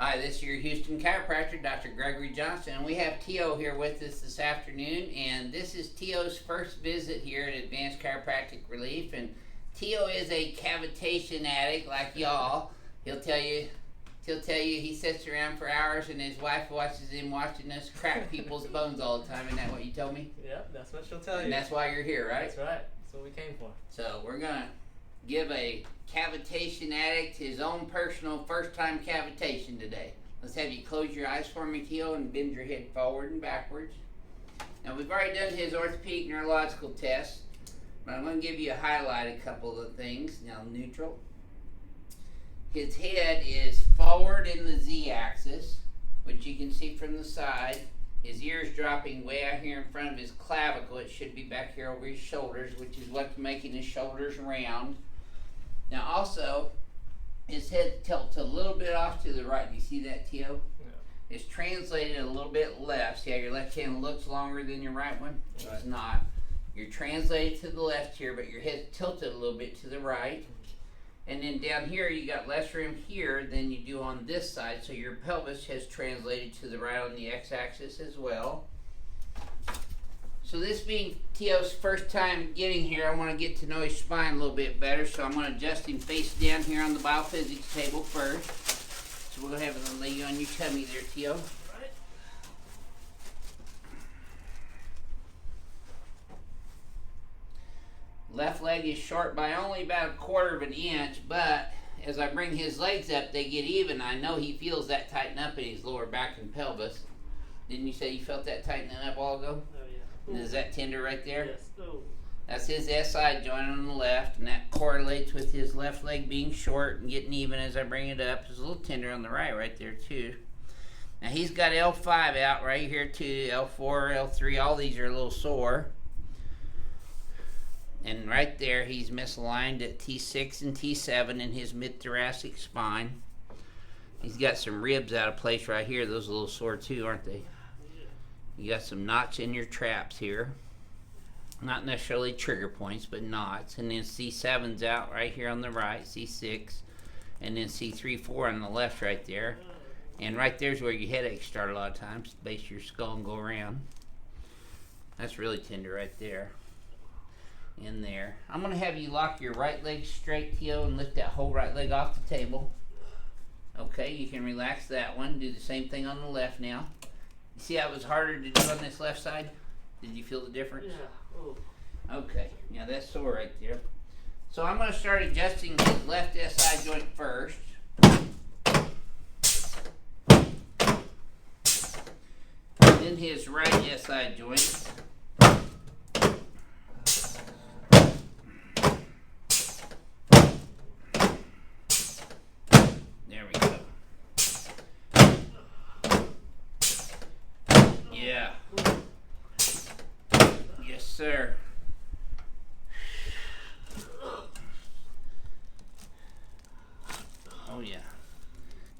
Hi, this is your Houston chiropractor, Dr. Gregory Johnson, and we have Tio here with us this afternoon, and this is Tio's first visit here at Advanced Chiropractic Relief, and Tio is a cavitation addict like y'all. He'll tell you he sits around for hours and his wife watches him watching us crack people's bones all the time. Isn't that what you told me? Yeah, that's what she'll tell you. And that's why you're here, right? That's right. That's what we came for. So we're gonna give a cavitation addict his own personal first-time cavitation today. Let's have you close your eyes for me, Tio, and bend your head forward and backwards. Now, we've already done his orthopedic neurological test, but I'm going to give you a highlight a couple of things. Now, neutral. His head is forward in the Z-axis, which you can see from the side. His ear's dropping way out here in front of his clavicle. It should be back here over his shoulders, which is what's making his shoulders round. Now also, his head tilts a little bit off to the right. Do you see that, Tio? Yeah. It's translated a little bit left. See how your left hand looks longer than your right one? Right. It's not. You're translated to the left here, but your head's tilted a little bit to the right. And then down here, you got less room here than you do on this side, so your pelvis has translated to the right on the x-axis as well. So this being Tio's first time getting here, I want to get to know his spine a little bit better, so I'm going to adjust him face down here on the BioPhysics table first. So we're going to have him lay you on your tummy there, Tio. Right. Left leg is short by only about 1/4 of an inch, but as I bring his legs up, they get even. I know he feels that tighten up in his lower back and pelvis. Didn't you say you felt that tightening up a while ago? Oh, yeah. And is that tender right there? Yes. Oh. That's his SI joint on the left, and that correlates with his left leg being short and getting even as I bring it up. It's a little tender on the right there too. Now he's got L5 out right here too, L4, L3, all these are a little sore. And right there he's misaligned at T6 and T7 in his mid-thoracic spine. He's got some ribs out of place right here. Those are a little sore too, aren't they? You got some knots in your traps here. Not necessarily trigger points, but knots. And then C7's out right here on the right, C6. And then C3, 4 on the left right there. And right there's where your headaches start a lot of times. Base your skull and go around. That's really tender right there. In there. I'm going to have you lock your right leg straight, Tio, and lift that whole right leg off the table. Okay, you can relax that one. Do the same thing on the left now. You see how it was harder to do on this left side? Did you feel the difference? Yeah. Oh. Okay, now that's sore right there. So I'm going to start adjusting his left SI joint first. Then his right SI joint. There we go. Yeah. Yes, sir. Oh, yeah.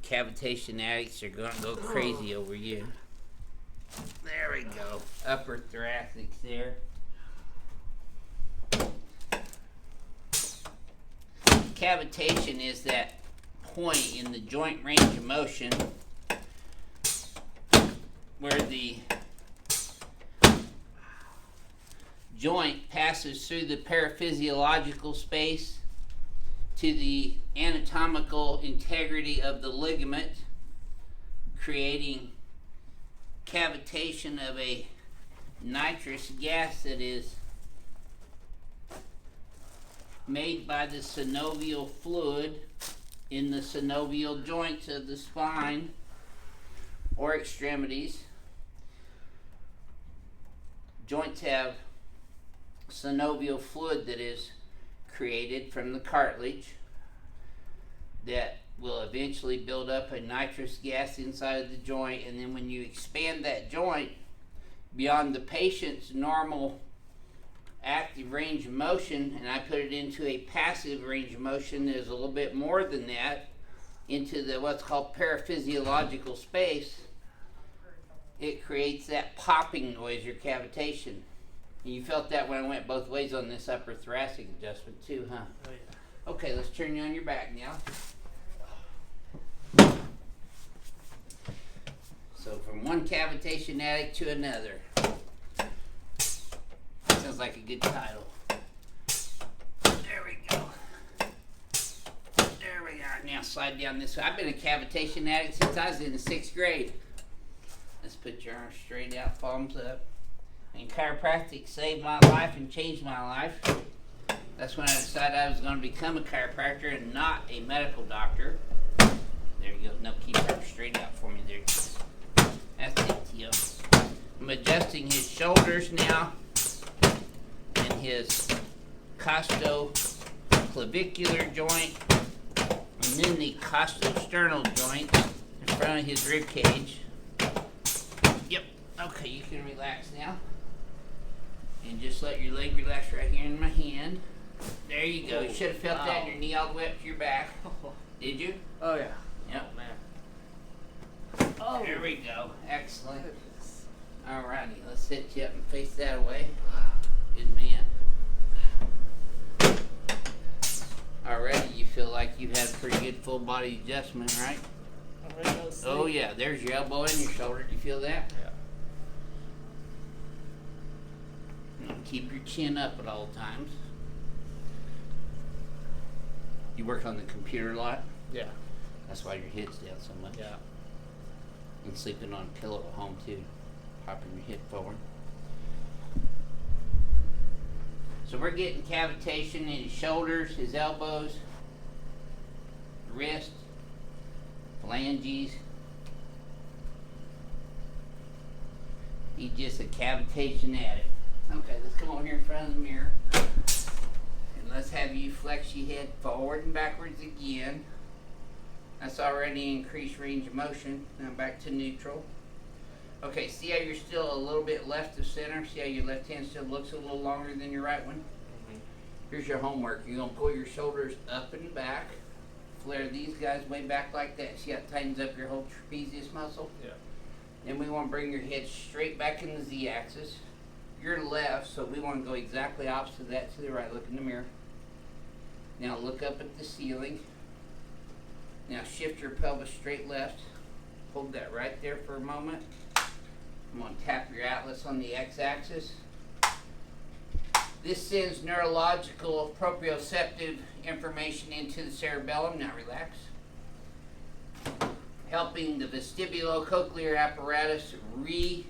Cavitation addicts are going to go crazy over you. There we go. Upper thoracic there. Cavitation is that point in the joint range of motion where the joint passes through the paraphysiological space to the anatomical integrity of the ligament, creating cavitation of a nitrous gas that is made by the synovial fluid in the synovial joints of the spine or extremities. Joints have synovial fluid that is created from the cartilage that will eventually build up a nitrous gas inside of the joint, and then when you expand that joint beyond the patient's normal active range of motion, and I put it into a passive range of motion that is a little bit more than that, into the what's called paraphysiological space, it creates that popping noise or cavitation. And you felt that when I went both ways on this upper thoracic adjustment too, huh? Oh, yeah. Okay, let's turn you on your back now. So from one cavitation addict to another. Sounds like a good title. There we go. There we are. Now slide down this way. I've been a cavitation addict since I was in the 6th grade. Let's put your arms straight out, palms up. And chiropractic saved my life and changed my life. That's when I decided I was going to become a chiropractor and not a medical doctor. There you go. No, keep your arms straight out for me there. That's it, Tio. I'm adjusting his shoulders now and his costoclavicular joint and then the costosternal joint in front of his rib cage. Yep. Okay, you can relax now. And just let your leg relax right here in my hand. There you go. You should have felt that in your knee all the way up to your back. Did you? Oh yeah. Yep. Oh, man. There we go. Excellent. Alrighty, let's sit you up and face that way. Good man. Already you feel like you've had a pretty good full body adjustment, right? Oh yeah, there's your elbow and your shoulder. Do you feel that? Yeah. And keep your chin up at all times. You work on the computer a lot? Yeah. That's why your head's down so much. Yeah. And sleeping on a pillow at home too. Popping your head forward. So we're getting cavitation in his shoulders, his elbows, wrist, phalanges. He's just a cavitation addict. Okay, let's come over here in front of the mirror. And let's have you flex your head forward and backwards again. That's already increased range of motion. Now back to neutral. Okay, see how you're still a little bit left of center? See how your left hand still looks a little longer than your right one? Mm-hmm. Here's your homework. You're going to pull your shoulders up and back. Flare these guys way back like that. See how it tightens up your whole trapezius muscle? Yeah. Then we want to bring your head straight back in the Z-axis. You're left, so we want to go exactly opposite of that to the right. Look in the mirror. Now look up at the ceiling. Now shift your pelvis straight left. Hold that right there for a moment. I'm going to tap your atlas on the x-axis. This sends neurological proprioceptive information into the cerebellum. Now relax. Helping the vestibulocochlear apparatus reset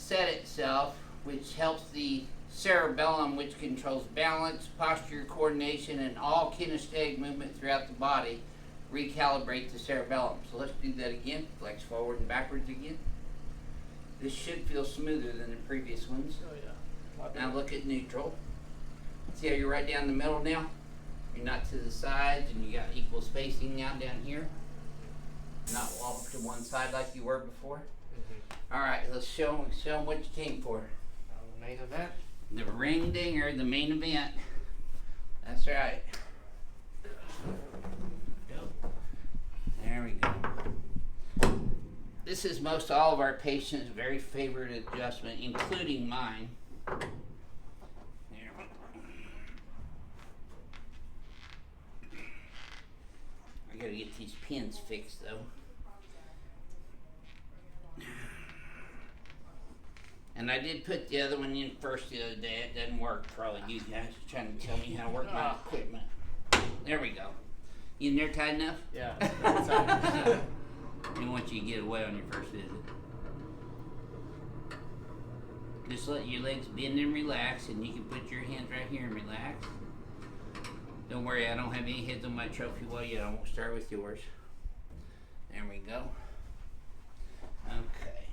itself, which helps the cerebellum, which controls balance, posture, coordination, and all kinesthetic movement throughout the body, recalibrate the cerebellum. So let's do that again. Flex forward and backwards again. This should feel smoother than the previous ones. Oh yeah. Now look at neutral. See how you're right down the middle now? You're not to the sides and you got equal spacing now down here. Not off to one side like you were before. Mm-hmm. Alright, let's show them what you came for. The main event. The ring dinger, the main event. That's right. There we go. This is most all of our patients' very favorite adjustment, including mine. There we go. I gotta get these pins fixed though. And I did put the other one in first the other day. It doesn't work. Probably you guys are trying to tell me how to work my equipment. There we go. You in there tight enough? Yeah. We want you to get away on your first visit. Just let your legs bend and relax, and you can put your hands right here and relax. Don't worry, I don't have any heads on my trophy wall yet. I won't start with yours. There we go. Okay.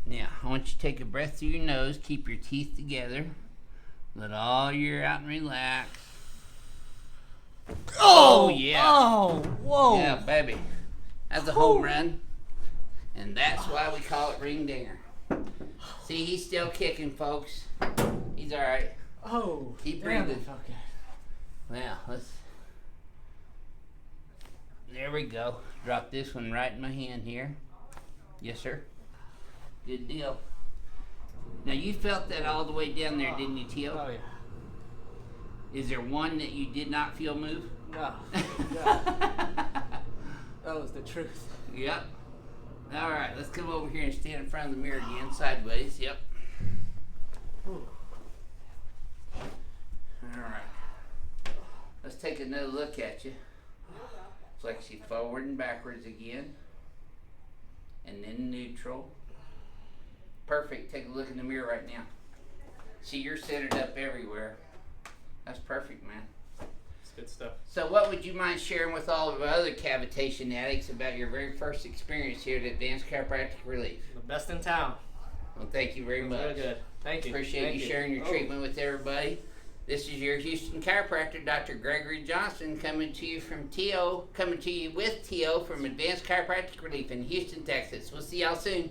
Now, I want you to take a breath through your nose. Keep your teeth together. Let all your out and relax. Oh, yeah. Oh, whoa. Yeah, baby. That's a home run. And that's why we call it ring dinger. See, he's still kicking, folks. He's all right. Oh, Keep damn, breathing. that felt good. Now, let's... There we go. Drop this one right in my hand here. Yes, sir. Good deal. Now, you felt that all the way down there, didn't you, Tio? Oh, yeah. Is there one that you did not feel move? No. No. That knows the truth. Yep. All right, let's come over here and stand in front of the mirror again, sideways. Yep. Whew. All right. Let's take another look at you. Flex you forward and backwards again. And then neutral. Perfect. Take a look in the mirror right now. See, you're centered up everywhere. That's perfect, man. It's good stuff. So what would you mind sharing with all of our other cavitation addicts about your very first experience here at Advanced Chiropractic Relief? The best in town. Well, thank you very much. Very good. Thank you. Appreciate Thank you sharing your treatment with everybody. This is your Houston chiropractor, Dr. Gregory Johnson, coming to you with TO from Advanced Chiropractic Relief in Houston, Texas. We'll see y'all soon.